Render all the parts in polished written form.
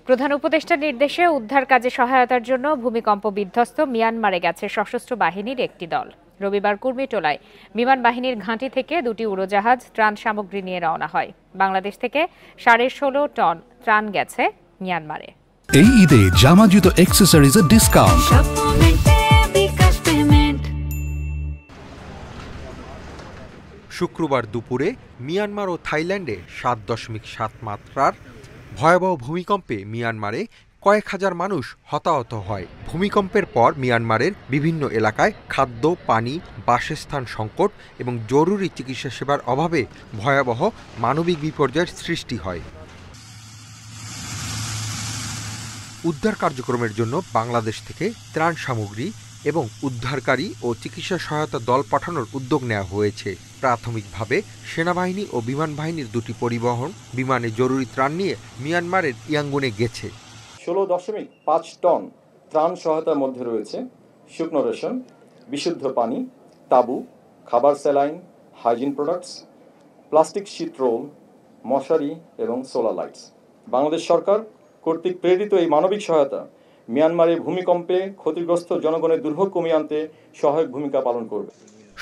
প্রধান উপদেষ্টার নির্দেশে উদ্ধার কাজে সহায়তার জন্য ভূমিকম্প বিধ্বস্ত মিয়ানমারে গেছে সশস্ত্র বাহিনীর একটি দল। রবিবার কুর্মিটোলায় বিমান বাহিনীর ঘাঁটি থেকে দুটি উড়োজাহাজ ত্রাণ সামগ্রী নিয়ে রওনা হয়। বাংলাদেশ থেকে 16.5 টন ত্রাণ গেছে মিয়ানমারে। এই ঈদে জামা জুতো অ্যাক্সেসরিজের ডিসকাউন্ট। শুক্রবার দুপুরে মিয়ানমার ও থাইল্যান্ডে 7.7 মাত্রার ভয়াবহ ভূমিকম্পে মিয়ানমারে কয়েক হাজার মানুষ হতাহত হয়। ভূমিকম্পের পর মিয়ানমারের বিভিন্ন এলাকায় খাদ্য, পানি, বাসস্থান সংকট এবং জরুরি চিকিৎসা সেবার অভাবে ভয়াবহ মানবিক বিপর্যয়ের সৃষ্টি হয়। উদ্ধার কার্যক্রমের জন্য বাংলাদেশ থেকে ত্রাণ সামগ্রী এবং উদ্ধারকারী ও চিকিৎসা সহায়তা দল পাঠানোর উদ্যোগ নেওয়া হয়েছে। প্রাথমিকভাবে সেনাবাহিনী ও বিমান বাহিনীর দুটি পরিবহন বিমানে জরুরি ত্রাণ নিয়ে মিয়ানমারের ইয়াঙ্গুনে গেছে। 16.5 টন ত্রাণ সহায়তার মধ্যে রয়েছে শুকনো রেশন, বিশুদ্ধ পানি, তাঁবু, খাবার saline, hygiene products, plastic sheet roll, মশারি এবং সোলার লাইটস। বাংলাদেশ সরকার কর্তৃক প্রেরিত এই মানবিক সহায়তা মিয়ানমারে ভূমিকম্পে ক্ষতিগ্রস্ত জনগণের দুর্ভোগ কমিয়ে আনতে সহায়ক ভূমিকা পালন করবে।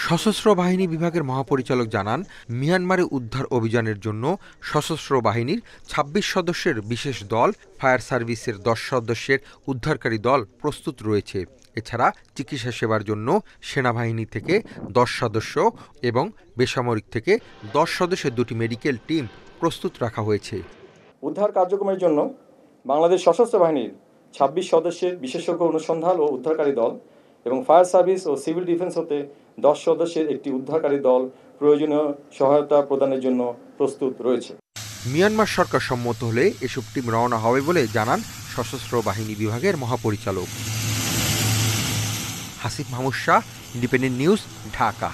সশস্ত্র বাহিনী বিভাগের মহাপরিচালক জানান, মিয়ানমারে উদ্ধার অভিযানের জন্য সশস্ত্র বাহিনীর 26 সদস্যের বিশেষ দল, ফায়ার সার্ভিসের 10 সদস্যের উদ্ধারকারী দল প্রস্তুত রয়েছে। এছাড়া চিকিৎসা সেবার জন্য সেনাবাহিনী থেকে 10 সদস্য এবং বেসামরিক থেকে 10 সদস্যের দুটি মেডিকেল টিম প্রস্তুত রাখা হয়েছে। উদ্ধার কার্যক্রমের জন্য বাংলাদেশ সশস্ত্র বাহিনীর 26 সদস্যের বিশেষজ্ঞ অনুসন্ধান ও উদ্ধারকারী দল এবং ফায়ার সার্ভিস ও সিভিল ডিফেন্স হতে 10 সদস্যের একটি উদ্ধারকারী দল প্রয়োজনীয় সহায়তা প্রদানের জন্য প্রস্তুত রয়েছে। মিয়ানমার সরকার সম্মত হলে এসব টিম রওনা হবে বলে জানান সশস্ত্র বাহিনী বিভাগের মহাপরিচালক। Hasif Mahmud Shah, independent news, Dhaka.